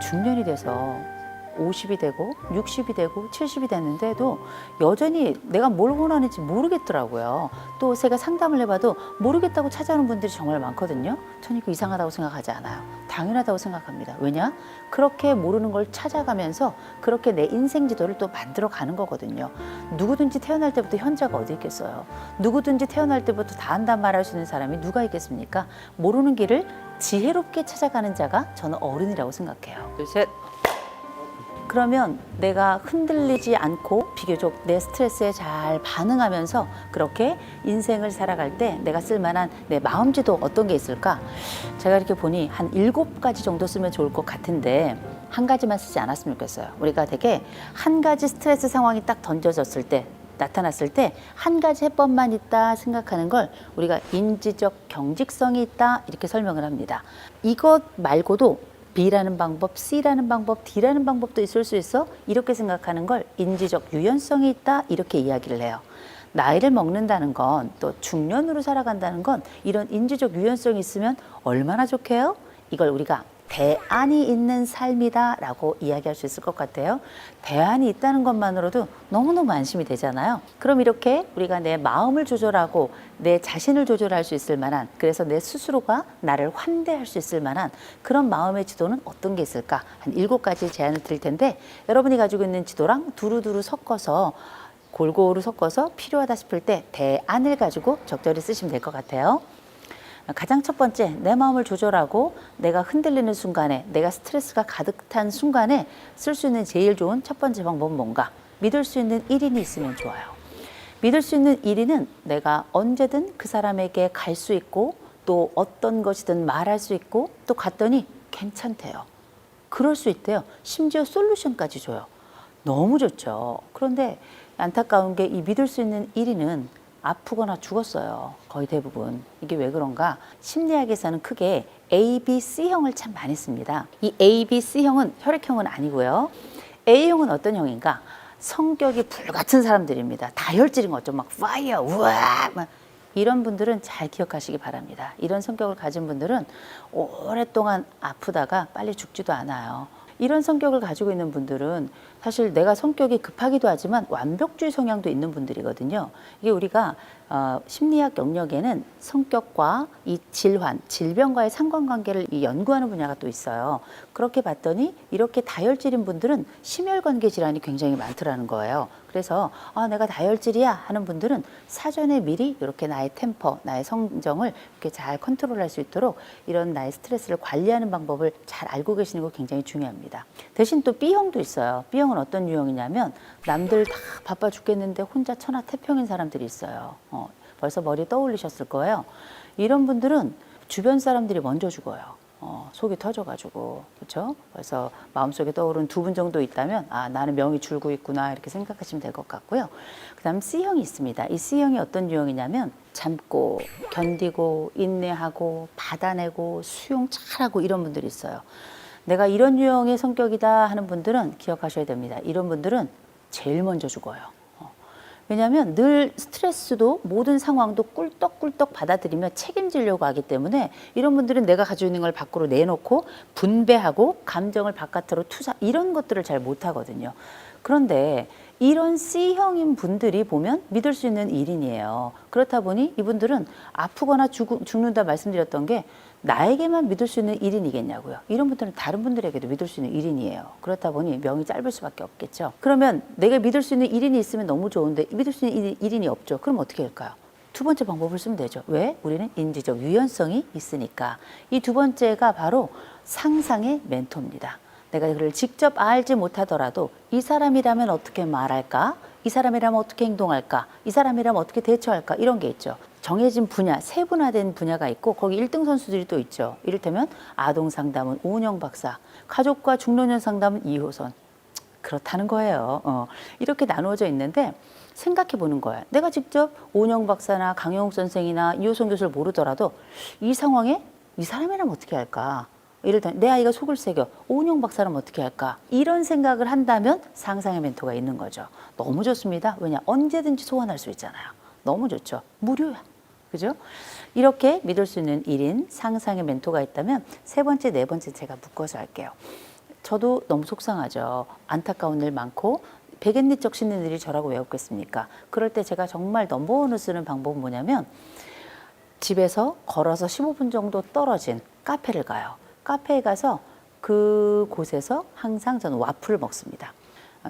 중년이 돼서 50이 되고 60이 되고 70이 됐는데도 여전히 내가 뭘 원하는지 모르겠더라고요. 또 제가 상담을 해봐도 모르겠다고 찾아오는 분들이 정말 많거든요. 저는 이거 이상하다고 생각하지 않아요. 당연하다고 생각합니다. 왜냐? 그렇게 모르는 걸 찾아가면서 그렇게 내 인생 지도를 또 만들어 가는 거거든요. 누구든지 태어날 때부터 현자가 어디 있겠어요. 누구든지 태어날 때부터 다 한다 말할 수 있는 사람이 누가 있겠습니까? 모르는 길을 지혜롭게 찾아가는 자가 저는 어른이라고 생각해요. 둘, 셋. 그러면 내가 흔들리지 않고 비교적 내 스트레스에 잘 반응하면서 그렇게 인생을 살아갈 때 내가 쓸만한 내 마음지도 어떤 게 있을까? 제가 이렇게 보니 한 7가지 정도 쓰면 좋을 것 같은데 한 가지만 쓰지 않았으면 좋겠어요. 우리가 되게 한 가지 스트레스 상황이 딱 던져졌을 때 나타났을 때 한 가지 해법만 있다 생각하는 걸 우리가 인지적 경직성이 있다 이렇게 설명을 합니다. 이것 말고도 B라는 방법, C라는 방법, D라는 방법도 있을 수 있어 이렇게 생각하는 걸 인지적 유연성이 있다 이렇게 이야기를 해요. 나이를 먹는다는 건 또 중년으로 살아간다는 건 이런 인지적 유연성이 있으면 얼마나 좋게요? 이걸 우리가 대안이 있는 삶이다 라고 이야기할 수 있을 것 같아요. 대안이 있다는 것만으로도 너무너무 안심이 되잖아요. 그럼 이렇게 우리가 내 마음을 조절하고 내 자신을 조절할 수 있을 만한, 그래서 내 스스로가 나를 환대할 수 있을 만한 그런 마음의 지도는 어떤 게 있을까? 한 7가지 제안을 드릴 텐데 여러분이 가지고 있는 지도랑 두루두루 섞어서 골고루 섞어서 필요하다 싶을 때 대안을 가지고 적절히 쓰시면 될 것 같아요. 가장 첫 번째, 내 마음을 조절하고 내가 흔들리는 순간에, 내가 스트레스가 가득 찬 순간에 쓸 수 있는 제일 좋은 첫 번째 방법은 뭔가? 믿을 수 있는 1인이 있으면 좋아요. 믿을 수 있는 1인은 내가 언제든 그 사람에게 갈 수 있고 또 어떤 것이든 말할 수 있고 또 갔더니 괜찮대요. 그럴 수 있대요. 심지어 솔루션까지 줘요. 너무 좋죠. 그런데 안타까운 게 이 믿을 수 있는 1인은 아프거나 죽었어요. 거의 대부분. 이게 왜 그런가? 심리학에서는 크게 A, B, C형을 참 많이 씁니다. 이 A, B, C형은 혈액형은 아니고요. A형은 어떤 형인가? 성격이 불같은 사람들입니다. 다혈질인 거죠. 막 파이어, 우와! 막 이런 분들은 잘 기억하시기 바랍니다. 이런 성격을 가진 분들은 오랫동안 아프다가 빨리 죽지도 않아요. 이런 성격을 가지고 있는 분들은 사실 내가 성격이 급하기도 하지만 완벽주의 성향도 있는 분들이거든요. 이게 우리가 심리학 영역에는 성격과 이 질환, 질병과의 상관관계를 연구하는 분야가 또 있어요. 그렇게 봤더니 이렇게 다혈질인 분들은 심혈관계 질환이 굉장히 많더라는 거예요. 그래서 내가 다혈질이야 하는 분들은 사전에 미리 이렇게 나의 템퍼, 나의 성정을 이렇게 잘 컨트롤할 수 있도록 이런 나의 스트레스를 관리하는 방법을 잘 알고 계시는 거 굉장히 중요합니다. 대신 또 B형도 있어요. B형은 어떤 유형이냐면 남들 다 바빠 죽겠는데 혼자 천하태평인 사람들이 있어요. 벌써 머리 떠올리셨을 거예요. 이런 분들은 주변 사람들이 먼저 죽어요. 속이 터져가지고, 그렇죠? 그래서 마음속에 떠오른 2분 정도 있다면 나는 명이 줄고 있구나 이렇게 생각하시면 될 것 같고요. 그다음 C형이 있습니다. 이 C형이 어떤 유형이냐면 참고 견디고 인내하고 받아내고 수용 잘하고 이런 분들이 있어요. 내가 이런 유형의 성격이다 하는 분들은 기억하셔야 됩니다. 이런 분들은 제일 먼저 죽어요. 왜냐하면 늘 스트레스도 모든 상황도 꿀떡꿀떡 받아들이며 책임지려고 하기 때문에 이런 분들은 내가 가지고 있는 걸 밖으로 내놓고 분배하고 감정을 바깥으로 투사 이런 것들을 잘 못하거든요. 그런데 이런 C형인 분들이 보면 믿을 수 있는 1인이에요. 그렇다 보니 이분들은 아프거나 죽는다 말씀드렸던 게 나에게만 믿을 수 있는 1인이겠냐고요. 이런 분들은 다른 분들에게도 믿을 수 있는 1인이에요. 그렇다 보니 명이 짧을 수밖에 없겠죠. 그러면 내가 믿을 수 있는 1인이 있으면 너무 좋은데 믿을 수 있는 1인이 없죠. 그럼 어떻게 할까요? 2번째 방법을 쓰면 되죠. 왜? 우리는 인지적 유연성이 있으니까. 이 2번째가 바로 상상의 멘토입니다. 내가 그를 직접 알지 못하더라도 이 사람이라면 어떻게 말할까? 이 사람이라면 어떻게 행동할까? 이 사람이라면 어떻게 대처할까? 이런 게 있죠. 정해진 분야, 세분화된 분야가 있고 거기 1등 선수들이 또 있죠. 이를테면 아동 상담은 오은영 박사, 가족과 중노년 상담은 이호선. 그렇다는 거예요. 이렇게 나누어져 있는데 생각해 보는 거예요. 내가 직접 오은영 박사나 강영욱 선생이나 이호선 교수를 모르더라도 이 상황에 이 사람이라면 어떻게 할까? 이를테면 내 아이가 속을 새겨 오은영 박사라면 어떻게 할까? 이런 생각을 한다면 상상의 멘토가 있는 거죠. 너무 좋습니다. 왜냐? 언제든지 소환할 수 있잖아요. 너무 좋죠. 무료야. 그죠? 이렇게 믿을 수 있는 1인 상상의 멘토가 있다면 3번째, 4번째 제가 묶어서 할게요. 저도 너무 속상하죠. 안타까운 일 많고 백엔리적 씻는 일이 저라고 왜 없겠습니까? 그럴 때 제가 정말 넘버원을 쓰는 방법은 뭐냐면 집에서 걸어서 15분 정도 떨어진 카페를 가요. 카페에 가서 그곳에서 항상 저는 와플을 먹습니다.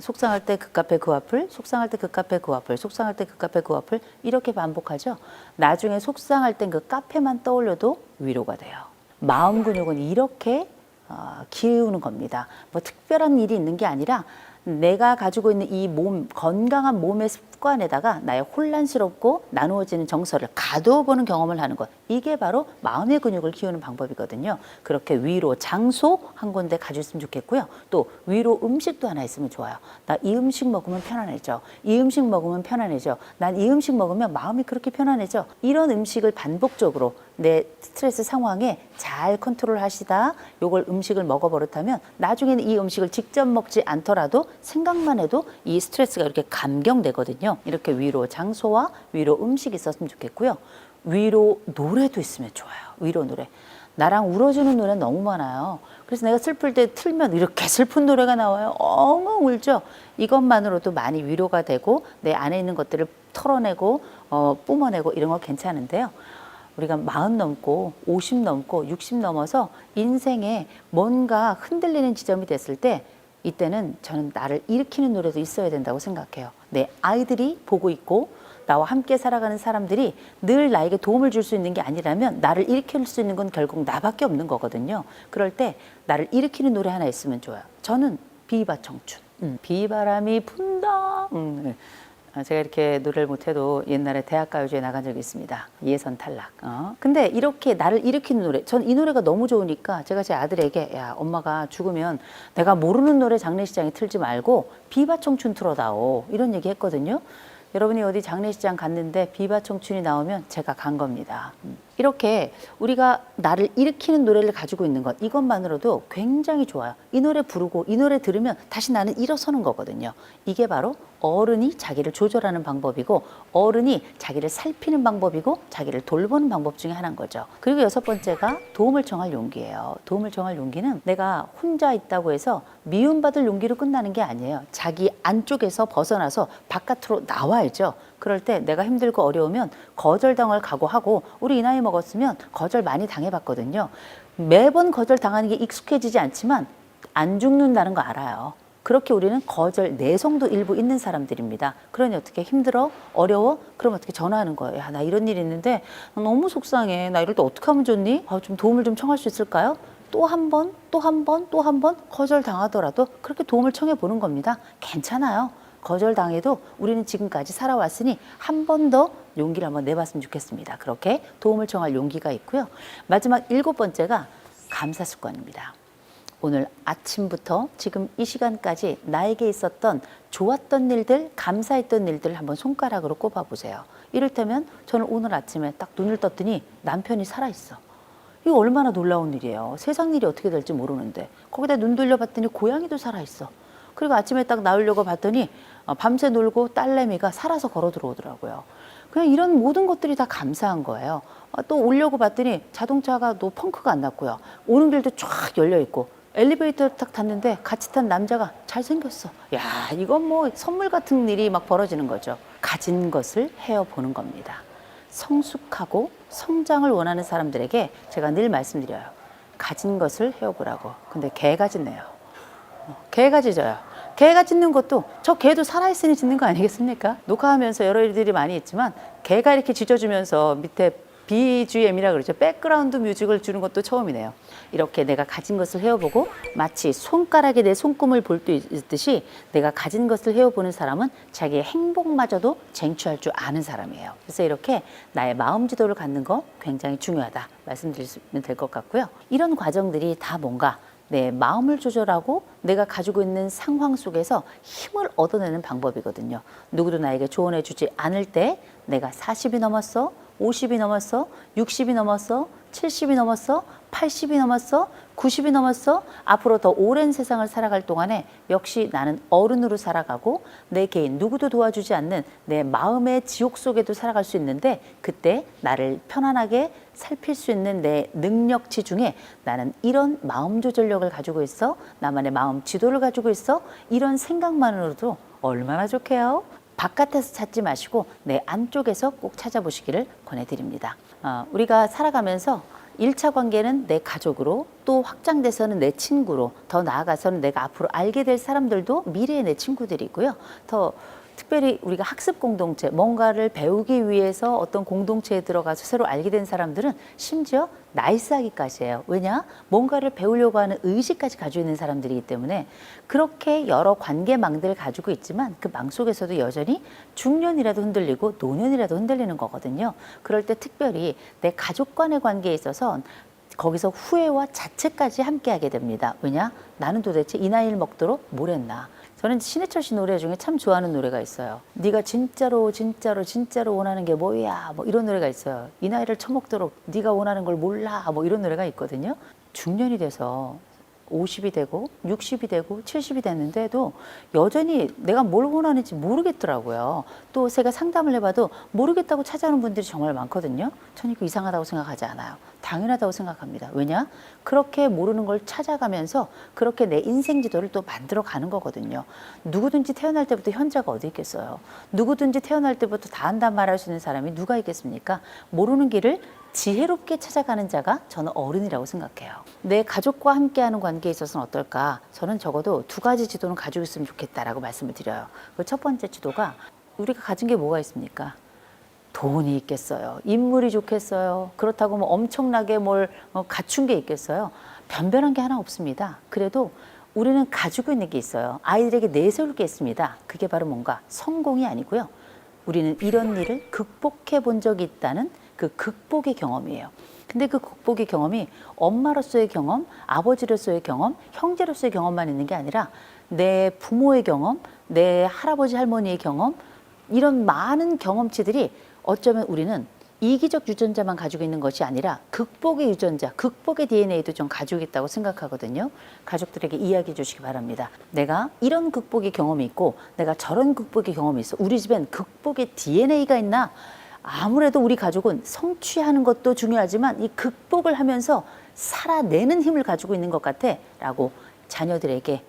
속상할 때 그 카페 그 와플, 속상할 때 그 카페 그 와플, 속상할 때 그 카페 그 와플 이렇게 반복하죠. 나중에 속상할 땐 그 카페만 떠올려도 위로가 돼요. 마음 근육은 이렇게 키우는 겁니다. 뭐 특별한 일이 있는 게 아니라 내가 가지고 있는 이 몸, 건강한 몸의 습관에다가 나의 혼란스럽고 나누어지는 정서를 가두어 보는 경험을 하는 것. 이게 바로 마음의 근육을 키우는 방법이거든요. 그렇게 위로 장소 한 군데 가지고 있으면 좋겠고요. 또 위로 음식도 하나 있으면 좋아요. 나 이 음식 먹으면 편안해져. 이 음식 먹으면 편안해져. 난 이 음식 먹으면 마음이 그렇게 편안해져. 이런 음식을 반복적으로 내 스트레스 상황에 잘 컨트롤 하시다 요걸 음식을 먹어 버릇하면 나중에는 이 음식을 직접 먹지 않더라도 생각만 해도 이 스트레스가 이렇게 감경되거든요. 이렇게 위로 장소와 위로 음식이 있었으면 좋겠고요. 위로 노래도 있으면 좋아요. 위로 노래. 나랑 울어주는 노래는 너무 많아요. 그래서 내가 슬플 때 틀면 이렇게 슬픈 노래가 나와요. 엉엉 울죠. 이것만으로도 많이 위로가 되고 내 안에 있는 것들을 털어내고 뿜어내고 이런 거 괜찮은데요. 우리가 40 넘고 50 넘고 60 넘어서 인생에 뭔가 흔들리는 지점이 됐을 때 이때는 저는 나를 일으키는 노래도 있어야 된다고 생각해요. 내 아이들이 보고 있고 나와 함께 살아가는 사람들이 늘 나에게 도움을 줄 수 있는 게 아니라면 나를 일으킬 수 있는 건 결국 나밖에 없는 거거든요. 그럴 때 나를 일으키는 노래 하나 있으면 좋아요. 저는 비바 청춘. 비바람이 분다. 제가 이렇게 노래를 못해도 옛날에 대학가요제에 나간 적이 있습니다. 예선 탈락. 근데 이렇게 나를 일으키는 노래, 전 이 노래가 너무 좋으니까 제가 제 아들에게 야 엄마가 죽으면 내가 모르는 노래 장례식장에 틀지 말고 비바 청춘 틀어다오 이런 얘기 했거든요. 여러분이 어디 장례식장 갔는데 비바 청춘이 나오면 제가 간 겁니다. 이렇게 우리가 나를 일으키는 노래를 가지고 있는 것 이것만으로도 굉장히 좋아요. 이 노래 부르고 이 노래 들으면 다시 나는 일어서는 거거든요. 이게 바로 어른이 자기를 조절하는 방법이고 어른이 자기를 살피는 방법이고 자기를 돌보는 방법 중에 하나인 거죠. 그리고 6번째가 도움을 청할 용기예요. 도움을 청할 용기는 내가 혼자 있다고 해서 미움받을 용기로 끝나는 게 아니에요. 자기 안쪽에서 벗어나서 바깥으로 나와야죠. 그럴 때 내가 힘들고 어려우면 거절당할 각오하고 우리 이 나이 먹었으면 거절 많이 당해봤거든요. 매번 거절당하는 게 익숙해지지 않지만 안 죽는다는 거 알아요. 그렇게 우리는 거절 내성도 일부 있는 사람들입니다. 그러니 어떻게 힘들어? 어려워? 그럼 어떻게 전화하는 거예요. 야, 나 이런 일이 있는데 너무 속상해. 나 이럴 때 어떻게 하면 좋니? 좀 도움을 좀 청할 수 있을까요? 또 한 번, 또 한 번, 또 한 번 거절당하더라도 그렇게 도움을 청해 보는 겁니다. 괜찮아요. 거절당해도 우리는 지금까지 살아왔으니 한 번 더 용기를 한번 내봤으면 좋겠습니다. 그렇게 도움을 청할 용기가 있고요. 마지막 7번째가 감사 습관입니다. 오늘 아침부터 지금 이 시간까지 나에게 있었던 좋았던 일들, 감사했던 일들을 한번 손가락으로 꼽아보세요. 이를테면 저는 오늘 아침에 딱 눈을 떴더니 남편이 살아있어. 이거 얼마나 놀라운 일이에요. 세상 일이 어떻게 될지 모르는데 거기다 눈 돌려봤더니 고양이도 살아있어. 그리고 아침에 딱 나오려고 봤더니 밤새 놀고 딸내미가 살아서 걸어 들어오더라고요. 그냥 이런 모든 것들이 다 감사한 거예요. 또 오려고 봤더니 자동차가 펑크가 안 났고요. 오는 길도 쫙 열려 있고 엘리베이터 딱 탔는데 같이 탄 남자가 잘생겼어. 야, 이건 뭐 선물 같은 일이 막 벌어지는 거죠. 가진 것을 헤어보는 겁니다. 성숙하고 성장을 원하는 사람들에게 제가 늘 말씀드려요. 가진 것을 헤어보라고. 근데 개가 짖네요. 개가 짖어요. 개가 짖는 것도 저 개도 살아있으니 짖는 거 아니겠습니까? 녹화하면서 여러 일들이 많이 있지만 개가 이렇게 짖어주면서 밑에 BGM이라 그러죠. 백그라운드 뮤직을 주는 것도 처음이네요. 이렇게 내가 가진 것을 헤어보고 마치 손가락에 내 손금을 볼 수 있듯이 내가 가진 것을 헤어보는 사람은 자기의 행복마저도 쟁취할 줄 아는 사람이에요. 그래서 이렇게 나의 마음 지도를 갖는 거 굉장히 중요하다 말씀드리면 될 것 같고요. 이런 과정들이 다 뭔가 내 마음을 조절하고 내가 가지고 있는 상황 속에서 힘을 얻어내는 방법이거든요. 누구도 나에게 조언해 주지 않을 때 내가 40이 넘었어, 50이 넘었어? 60이 넘었어? 70이 넘었어? 80이 넘었어? 90이 넘었어? 앞으로 더 오랜 세상을 살아갈 동안에 역시 나는 어른으로 살아가고 내 개인 누구도 도와주지 않는 내 마음의 지옥 속에도 살아갈 수 있는데 그때 나를 편안하게 살필 수 있는 내 능력치 중에 나는 이런 마음 조절력을 가지고 있어. 나만의 마음 지도를 가지고 있어. 이런 생각만으로도 얼마나 좋게요. 바깥에서 찾지 마시고 내 안쪽에서 꼭 찾아보시기를 권해드립니다. 우리가 살아가면서 1차 관계는 내 가족으로, 또 확장돼서는 내 친구로, 더 나아가서는 내가 앞으로 알게 될 사람들도 미래의 내 친구들이고요. 더 특별히 우리가 학습 공동체, 뭔가를 배우기 위해서 어떤 공동체에 들어가서 새로 알게 된 사람들은 심지어 나이스하기까지예요. 왜냐? 뭔가를 배우려고 하는 의지까지 가지고 있는 사람들이기 때문에 그렇게 여러 관계망들을 가지고 있지만 그 망 속에서도 여전히 중년이라도 흔들리고 노년이라도 흔들리는 거거든요. 그럴 때 특별히 내 가족 간의 관계에 있어서 거기서 후회와 자책까지 함께 하게 됩니다. 왜냐? 나는 도대체 이 나이를 먹도록 뭘 했나? 저는 신해철 씨 노래 중에 참 좋아하는 노래가 있어요. 네가 진짜로 원하는 게 뭐야? 뭐 이런 노래가 있어요. 이 나이를 처먹도록 네가 원하는 걸 몰라? 뭐 이런 노래가 있거든요. 중년이 돼서 50이 되고 60이 되고 70이 됐는데도 여전히 내가 뭘 원하는지 모르겠더라고요. 또 제가 상담을 해봐도 모르겠다고 찾아오는 분들이 정말 많거든요. 저는 이거 이상하다고 생각하지 않아요. 당연하다고 생각합니다. 왜냐? 그렇게 모르는 걸 찾아가면서 그렇게 내 인생 지도를 또 만들어 가는 거거든요. 누구든지 태어날 때부터 현자가 어디 있겠어요. 누구든지 태어날 때부터 다 한다 말할 수 있는 사람이 누가 있겠습니까? 모르는 길을 지혜롭게 찾아가는 자가 저는 어른이라고 생각해요. 내 가족과 함께하는 관계에 있어서는 어떨까? 저는 적어도 2가지 지도는 가지고 있으면 좋겠다라고 말씀을 드려요. 그 첫 번째 지도가 우리가 가진 게 뭐가 있습니까? 돈이 있겠어요. 인물이 좋겠어요. 그렇다고 뭐 엄청나게 뭘 갖춘 게 있겠어요. 변변한 게 하나 없습니다. 그래도 우리는 가지고 있는 게 있어요. 아이들에게 내세울 게 있습니다. 그게 바로 뭔가 성공이 아니고요. 우리는 이런 일을 극복해 본 적이 있다는 그 극복의 경험이에요. 근데 그 극복의 경험이 엄마로서의 경험, 아버지로서의 경험, 형제로서의 경험만 있는 게 아니라 내 부모의 경험, 내 할아버지 할머니의 경험, 이런 많은 경험치들이 어쩌면 우리는 이기적 유전자만 가지고 있는 것이 아니라 극복의 유전자, 극복의 DNA도 좀 가지고 있다고 생각하거든요. 가족들에게 이야기해 주시기 바랍니다. 내가 이런 극복의 경험이 있고 내가 저런 극복의 경험이 있어. 우리 집엔 극복의 DNA가 있나? 아무래도 우리 가족은 성취하는 것도 중요하지만 이 극복을 하면서 살아내는 힘을 가지고 있는 것 같아 라고 자녀들에게,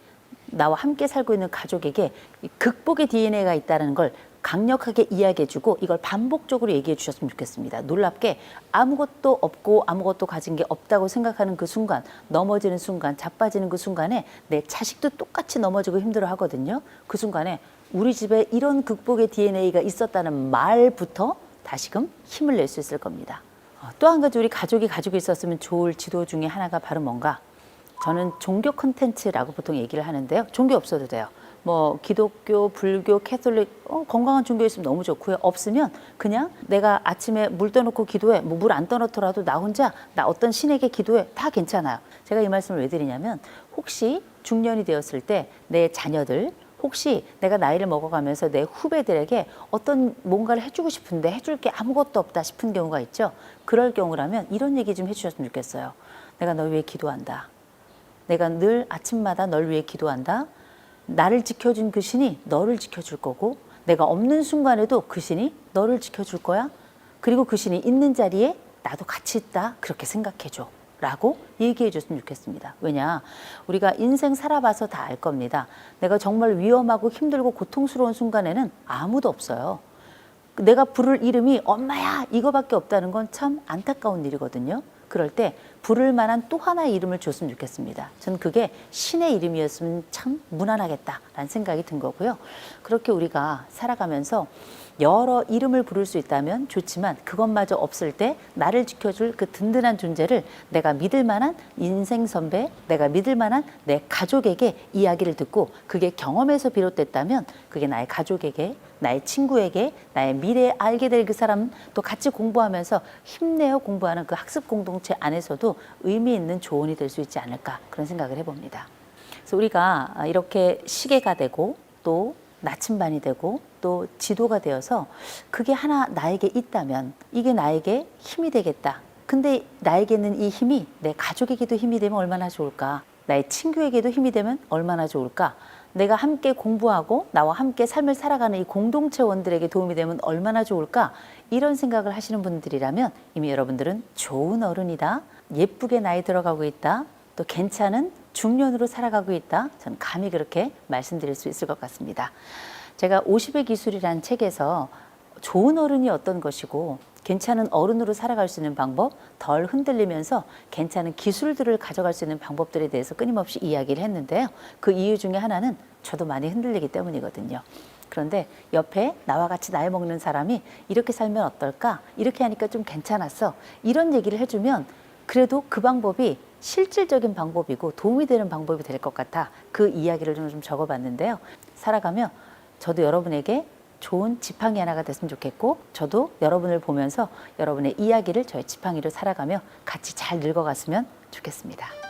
나와 함께 살고 있는 가족에게 이 극복의 DNA가 있다는 걸 강력하게 이야기해주고 이걸 반복적으로 얘기해 주셨으면 좋겠습니다. 놀랍게 아무것도 없고 아무것도 가진 게 없다고 생각하는 그 순간, 넘어지는 순간, 자빠지는 그 순간에 내 자식도 똑같이 넘어지고 힘들어 하거든요. 그 순간에 우리 집에 이런 극복의 DNA가 있었다는 말부터 다시금 힘을 낼 수 있을 겁니다. 또 한 가지 우리 가족이 가지고 있었으면 좋을 지도 중에 하나가 바로 뭔가, 저는 종교 콘텐츠라고 보통 얘기를 하는데요. 종교 없어도 돼요. 뭐 기독교, 불교, 캐톨릭, 건강한 종교 있으면 너무 좋고요. 없으면 그냥 내가 아침에 물 떠놓고 기도해, 뭐 물 안 떠놓더라도 나 혼자 나 어떤 신에게 기도해, 다 괜찮아요. 제가 이 말씀을 왜 드리냐면 혹시 중년이 되었을 때 내 자녀들, 혹시 내가 나이를 먹어가면서 내 후배들에게 어떤 뭔가를 해주고 싶은데 해줄 게 아무것도 없다 싶은 경우가 있죠. 그럴 경우라면 이런 얘기 좀 해주셨으면 좋겠어요. 내가 널 위해 기도한다. 내가 늘 아침마다 널 위해 기도한다. 나를 지켜준 그 신이 너를 지켜줄 거고, 내가 없는 순간에도 그 신이 너를 지켜줄 거야. 그리고 그 신이 있는 자리에 나도 같이 있다. 그렇게 생각해줘. 라고 얘기해 줬으면 좋겠습니다. 왜냐? 우리가 인생 살아봐서 다 알 겁니다. 내가 정말 위험하고 힘들고 고통스러운 순간에는 아무도 없어요. 내가 부를 이름이 엄마야 이거밖에 없다는 건 참 안타까운 일이거든요. 그럴 때 부를 만한 또 하나의 이름을 줬으면 좋겠습니다. 전 그게 신의 이름이었으면 참 무난하겠다라는 생각이 든 거고요. 그렇게 우리가 살아가면서 여러 이름을 부를 수 있다면 좋지만 그것마저 없을 때 나를 지켜줄 그 든든한 존재를 내가 믿을 만한 인생 선배, 내가 믿을 만한 내 가족에게 이야기를 듣고 그게 경험에서 비롯됐다면 그게 나의 가족에게, 나의 친구에게, 나의 미래에 알게 될 그 사람, 또 같이 공부하면서 힘내어 공부하는 그 학습 공동체 안에서도 의미 있는 조언이 될 수 있지 않을까, 그런 생각을 해봅니다. 그래서 우리가 이렇게 시계가 되고 또 나침반이 되고 또 지도가 되어서 그게 하나 나에게 있다면 이게 나에게 힘이 되겠다. 근데 나에게는 이 힘이 내 가족에게도 힘이 되면 얼마나 좋을까? 나의 친구에게도 힘이 되면 얼마나 좋을까? 내가 함께 공부하고 나와 함께 삶을 살아가는 이 공동체원들에게 도움이 되면 얼마나 좋을까? 이런 생각을 하시는 분들이라면 이미 여러분들은 좋은 어른이다. 예쁘게 나이 들어가고 있다. 또 괜찮은 중년으로 살아가고 있다. 저는 감히 그렇게 말씀드릴 수 있을 것 같습니다. 제가 50의 기술이라는 책에서 좋은 어른이 어떤 것이고 괜찮은 어른으로 살아갈 수 있는 방법, 덜 흔들리면서 괜찮은 기술들을 가져갈 수 있는 방법들에 대해서 끊임없이 이야기를 했는데요. 그 이유 중에 하나는 저도 많이 흔들리기 때문이거든요. 그런데 옆에 나와 같이 나이 먹는 사람이 이렇게 살면 어떨까? 이렇게 하니까 좀 괜찮았어. 이런 얘기를 해주면 그래도 그 방법이 실질적인 방법이고 도움이 되는 방법이 될 것 같아 그 이야기를 좀 적어봤는데요. 살아가며 저도 여러분에게 좋은 지팡이 하나가 됐으면 좋겠고 저도 여러분을 보면서 여러분의 이야기를 저의 지팡이로 살아가며 같이 잘 늙어갔으면 좋겠습니다.